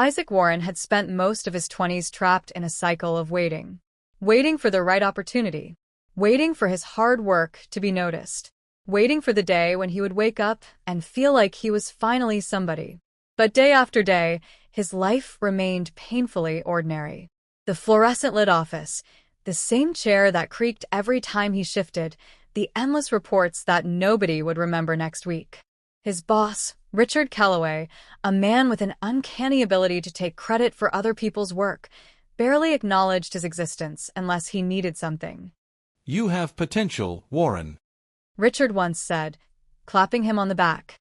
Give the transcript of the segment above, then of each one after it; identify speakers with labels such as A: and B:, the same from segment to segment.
A: Isaac Warren had spent most of his 20s trapped in a cycle of waiting. Waiting for the right opportunity. Waiting for his hard work to be noticed. Waiting for the day when he would wake up and feel like he was finally somebody. But day after day, his life remained painfully ordinary. The fluorescent-lit office, the same chair that creaked every time he shifted, the endless reports that nobody would remember next week. His boss, Richard Calloway, a man with an uncanny ability to take credit for other people's work, barely acknowledged his existence unless he needed something.
B: "You have potential, Warren.
A: Richard once said, clapping him on the back.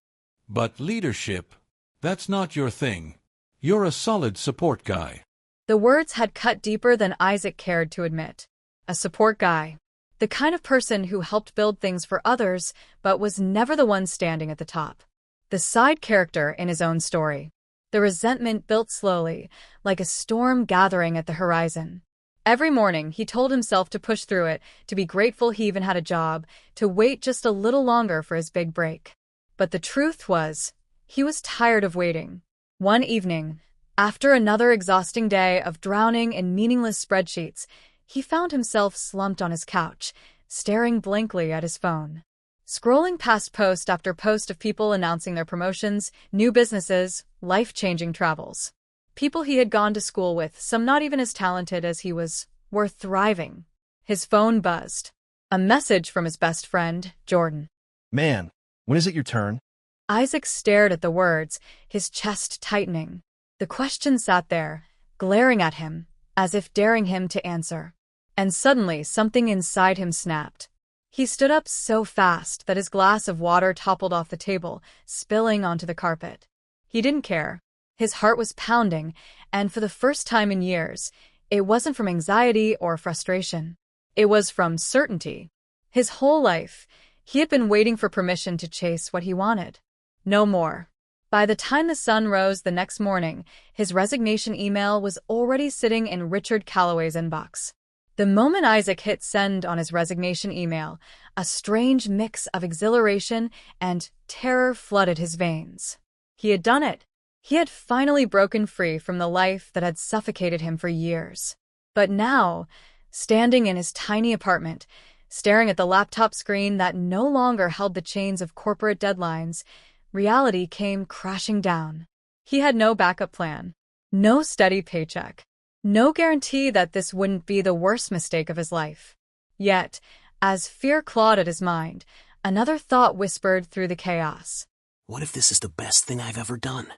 B: But leadership, that's not your thing. You're a solid support guy."
A: The words had cut deeper than Isaac cared to admit. A support guy. The kind of person who helped build things for others, but was never the one standing at the top. The side character in his own story. The resentment built slowly, like a storm gathering at the horizon. Every morning, he told himself to push through it, to be grateful he even had a job, to wait just a little longer for his big break. But the truth was, he was tired of waiting. One evening, after another exhausting day of drowning in meaningless spreadsheets, he found himself slumped on his couch, staring blankly at his phone. Scrolling past post after post of people announcing their promotions, new businesses, life-changing travels. People he had gone to school with, some not even as talented as he was, were thriving. His phone buzzed. A message from his best friend, Jordan.
C: "Man, when is it your turn?"
A: Isaac stared at the words, his chest tightening. The question sat there, glaring at him, as if daring him to answer. And suddenly something inside him snapped. He stood up so fast that his glass of water toppled off the table, spilling onto the carpet. He didn't care. His heart was pounding, and for the first time in years, it wasn't from anxiety or frustration. It was from certainty. His whole life, he had been waiting for permission to chase what he wanted. No more. By the time the sun rose the next morning, his resignation email was already sitting in Richard Calloway's inbox. The moment Isaac hit send on his resignation email, a strange mix of exhilaration and terror flooded his veins. He had done it. He had finally broken free from the life that had suffocated him for years. But now, standing in his tiny apartment, staring at the laptop screen that no longer held the chains of corporate deadlines, reality came crashing down. He had no backup plan, no steady paycheck, no guarantee that this wouldn't be the worst mistake of his life. Yet, as fear clawed at his mind, another thought whispered through the chaos.
D: What if this is the best thing I've ever done?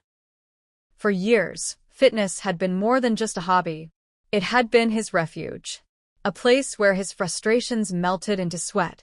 A: For years, fitness had been more than just a hobby. It had been his refuge. A place where his frustrations melted into sweat,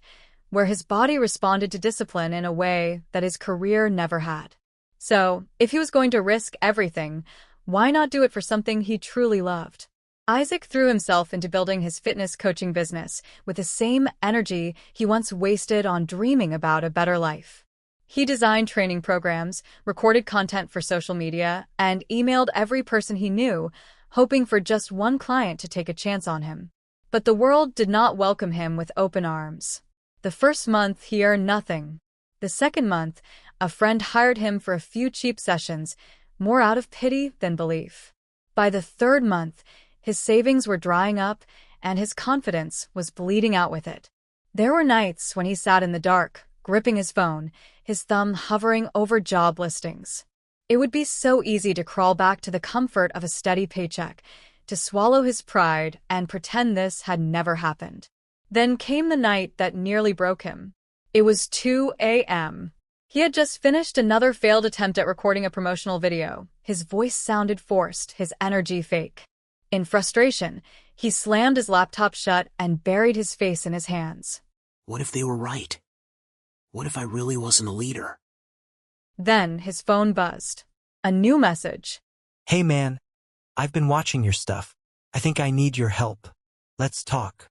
A: where his body responded to discipline in a way that his career never had. So, if he was going to risk everything, why not do it for something he truly loved? Isaac threw himself into building his fitness coaching business with the same energy he once wasted on dreaming about a better life. He designed training programs, recorded content for social media, and emailed every person he knew, hoping for just one client to take a chance on him. But the world did not welcome him with open arms. The first month, he earned nothing. The second month, a friend hired him for a few cheap sessions, more out of pity than belief. By the third month, his savings were drying up, and his confidence was bleeding out with it. There were nights when he sat in the dark, gripping his phone, his thumb hovering over job listings. It would be so easy to crawl back to the comfort of a steady paycheck, to swallow his pride and pretend this had never happened. Then came the night that nearly broke him. It was 2 a.m. He had just finished another failed attempt at recording a promotional video. His voice sounded forced, his energy fake. In frustration, he slammed his laptop shut and buried his face in his hands.
D: What if they were right? What if I really wasn't a leader?
A: Then his phone buzzed. A new message.
E: "Hey man, I've been watching your stuff. I think I need your help. Let's talk."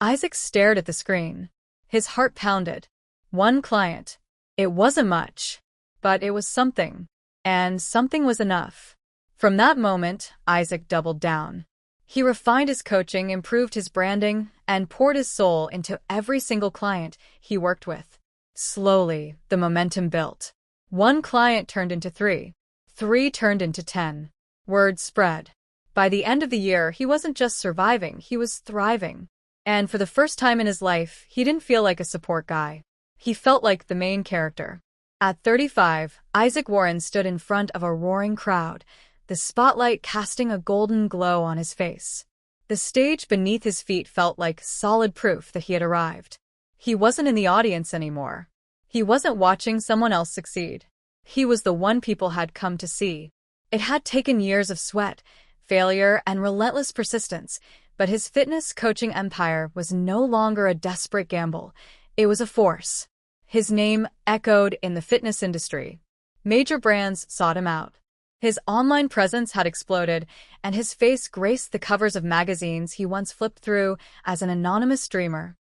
A: Isaac stared at the screen. His heart pounded. One client. It wasn't much, but it was something. And something was enough. From that moment, Isaac doubled down. He refined his coaching, improved his branding, and poured his soul into every single client he worked with. Slowly, the momentum built. One client turned into 3. 3 turned into 10. Word spread. By the end of the year, he wasn't just surviving, he was thriving. And for the first time in his life, he didn't feel like a support guy. He felt like the main character. At 35, Isaac Warren stood in front of a roaring crowd, the spotlight casting a golden glow on his face. The stage beneath his feet felt like solid proof that he had arrived. He wasn't in the audience anymore. He wasn't watching someone else succeed. He was the one people had come to see. It had taken years of sweat, failure, and relentless persistence, but his fitness coaching empire was no longer a desperate gamble. It was a force. His name echoed in the fitness industry. Major brands sought him out. His online presence had exploded, and his face graced the covers of magazines he once flipped through as an anonymous dreamer.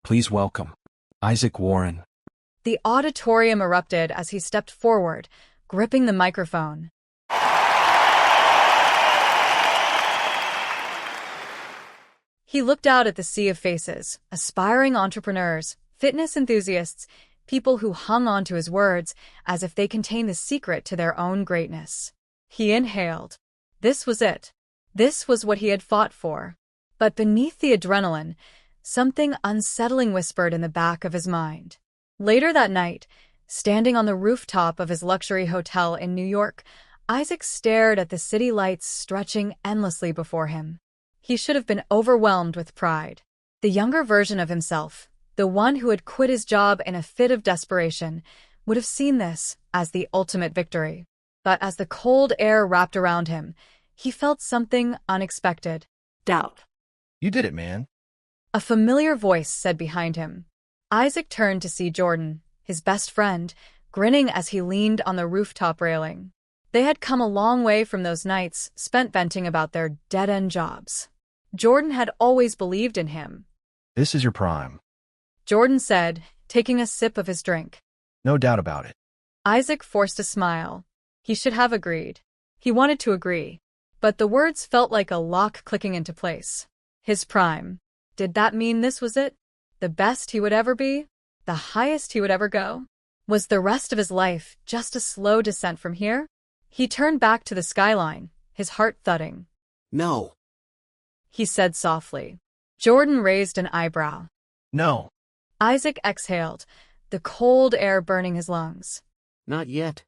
C: Please welcome Isaac Warren.
A: The auditorium erupted as he stepped forward, gripping the microphone. He looked out at the sea of faces, aspiring entrepreneurs, fitness enthusiasts, people who hung on to his words as if they contained the secret to their own greatness. He inhaled. This was it. This was what he had fought for. But beneath the adrenaline, something unsettling whispered in the back of his mind. Later that night, standing on the rooftop of his luxury hotel in New York, Isaac stared at the city lights stretching endlessly before him. He should have been overwhelmed with pride. The younger version of himself, the one who had quit his job in a fit of desperation, would have seen this as the ultimate victory. But as the cold air wrapped around him, he felt something unexpected. Doubt.
C: You did it, man.
A: A familiar voice said behind him. Isaac turned to see Jordan, his best friend, grinning as he leaned on the rooftop railing. They had come a long way from those nights spent venting about their dead-end jobs. Jordan had always believed in him.
C: This is your prime.
A: Jordan said, taking a sip of his drink.
C: No doubt about it.
A: Isaac forced a smile. He should have agreed. He wanted to agree. But the words felt like a lock clicking into place. His prime. Did that mean this was it? The best he would ever be? The highest he would ever go? Was the rest of his life just a slow descent from here? He turned back to the skyline, his heart thudding.
D: No.
A: He said softly. Jordan raised an eyebrow.
C: No.
A: Isaac exhaled, the cold air burning his lungs.
D: Not yet.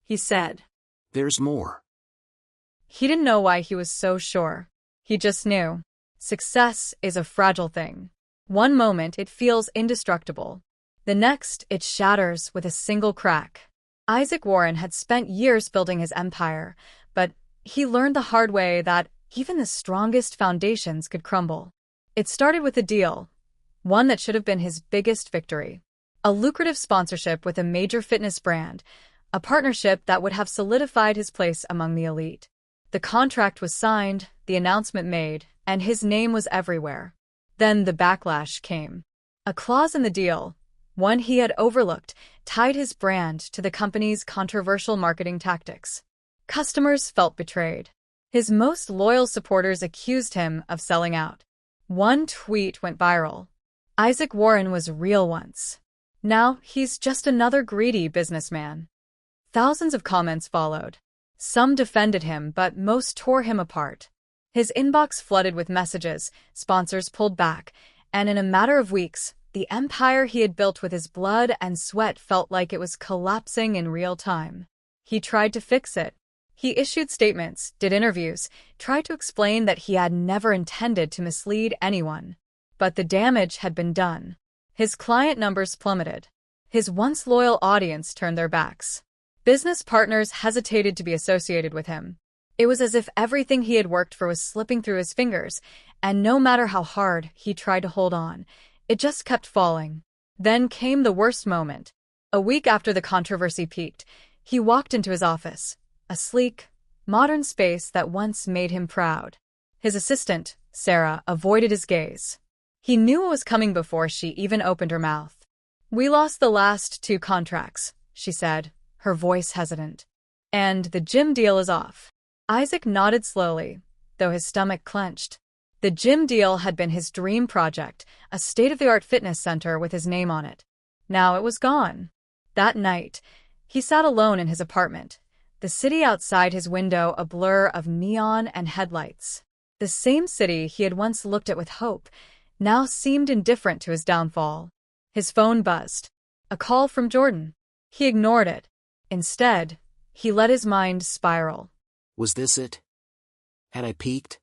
A: He said.
D: There's more.
A: He didn't know why he was so sure. He just knew. Success is a fragile thing. One moment it feels indestructible. The next it shatters with a single crack. Isaac Warren had spent years building his empire, but he learned the hard way that even the strongest foundations could crumble. It started with a deal, one that should have been his biggest victory. A lucrative sponsorship with a major fitness brand, a partnership that would have solidified his place among the elite. The contract was signed, the announcement made, and his name was everywhere. Then the backlash came. A clause in the deal, one he had overlooked, tied his brand to the company's controversial marketing tactics. Customers felt betrayed. His most loyal supporters accused him of selling out. One tweet went viral. Isaac Warren was real once. Now he's just another greedy businessman. Thousands of comments followed. Some defended him, but most tore him apart. His inbox flooded with messages, sponsors pulled back, and in a matter of weeks, the empire he had built with his blood and sweat felt like it was collapsing in real time. He tried to fix it. He issued statements, did interviews, tried to explain that he had never intended to mislead anyone. But the damage had been done. His client numbers plummeted. His once loyal audience turned their backs. Business partners hesitated to be associated with him. It was as if everything he had worked for was slipping through his fingers, and no matter how hard he tried to hold on, it just kept falling. Then came the worst moment. A week after the controversy peaked, he walked into his office, a sleek, modern space that once made him proud. His assistant, Sarah, avoided his gaze. He knew what was coming before she even opened her mouth. "We lost the last 2 contracts," she said, her voice hesitant. "And the gym deal is off." Isaac nodded slowly, though his stomach clenched. The gym deal had been his dream project, a state-of-the-art fitness center with his name on it. Now it was gone. That night, he sat alone in his apartment, The city outside his window a blur of neon and headlights. The same city he had once looked at with hope now seemed indifferent to his downfall. His phone buzzed. A call from Jordan. He ignored it. Instead, he let his mind spiral.
D: Was this it? Had I peaked?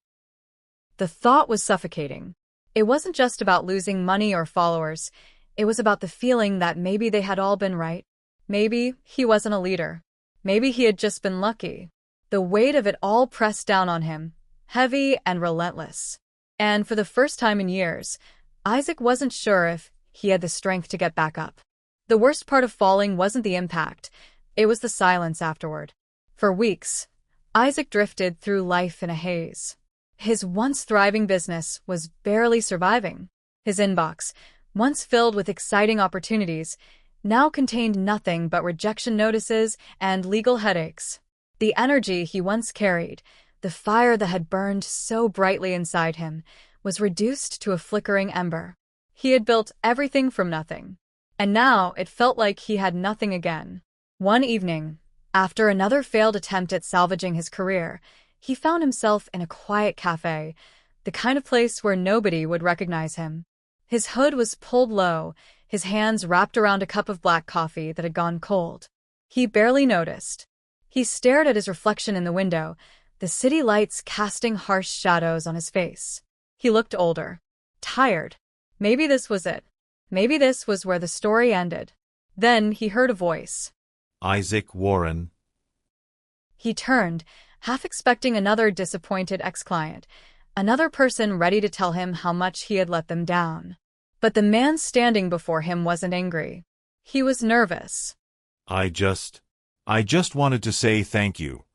A: The thought was suffocating. It wasn't just about losing money or followers. It was about the feeling that maybe they had all been right. Maybe he wasn't a leader. Maybe he had just been lucky. The weight of it all pressed down on him, heavy and relentless. And for the first time in years, Isaac wasn't sure if he had the strength to get back up. The worst part of falling wasn't the impact, it was the silence afterward. For weeks, Isaac drifted through life in a haze. His once thriving business was barely surviving. His inbox, once filled with exciting opportunities, now contained nothing but rejection notices and legal headaches. The energy he once carried, the fire that had burned so brightly inside him, was reduced to a flickering ember. He had built everything from nothing, and now it felt like he had nothing again. One evening, after another failed attempt at salvaging his career, he found himself in a quiet cafe, the kind of place where nobody would recognize him. His hood was pulled low, his hands wrapped around a cup of black coffee that had gone cold. He barely noticed. He stared at his reflection in the window, the city lights casting harsh shadows on his face. He looked older, tired. Maybe this was it. Maybe this was where the story ended. Then he heard a voice.
B: Isaac Warren.
A: He turned, half expecting another disappointed ex-client, another person ready to tell him how much he had let them down. But the man standing before him wasn't angry. He was nervous.
B: I just wanted to say thank you.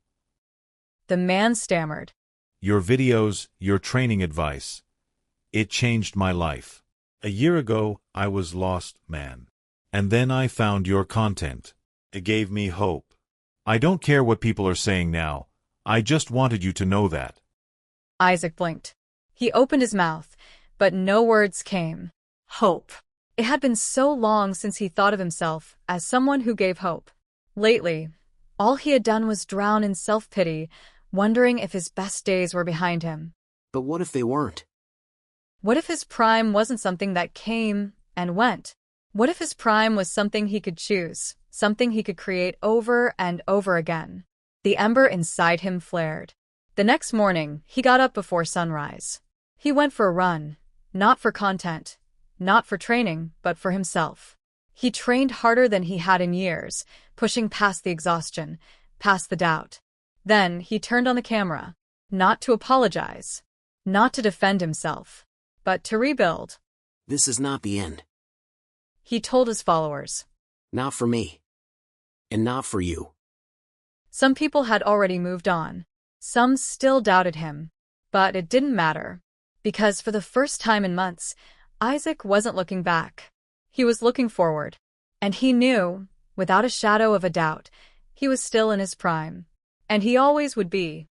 A: The man stammered.
B: Your videos, your training advice. It changed my life. A year ago, I was lost, man. And then I found your content. It gave me hope. I don't care what people are saying now. I just wanted you to know that.
A: Isaac blinked. He opened his mouth, but no words came. Hope. It had been so long since he thought of himself as someone who gave hope. Lately, all he had done was drown in self-pity, wondering if his best days were behind him.
D: But what if they weren't?
A: What if his prime wasn't something that came and went? What if his prime was something he could choose, something he could create over and over again? The ember inside him flared. The next morning, he got up before sunrise. He went for a run, not for content, not for training, but for himself. He trained harder than he had in years, pushing past the exhaustion, past the doubt. Then he turned on the camera, not to apologize, not to defend himself, but to rebuild.
D: This is not the end.
A: He told his followers.
D: Not for me. And not for you.
A: Some people had already moved on. Some still doubted him. But it didn't matter. Because for the first time in months, Isaac wasn't looking back. He was looking forward. And he knew, without a shadow of a doubt, he was still in his prime. And he always would be.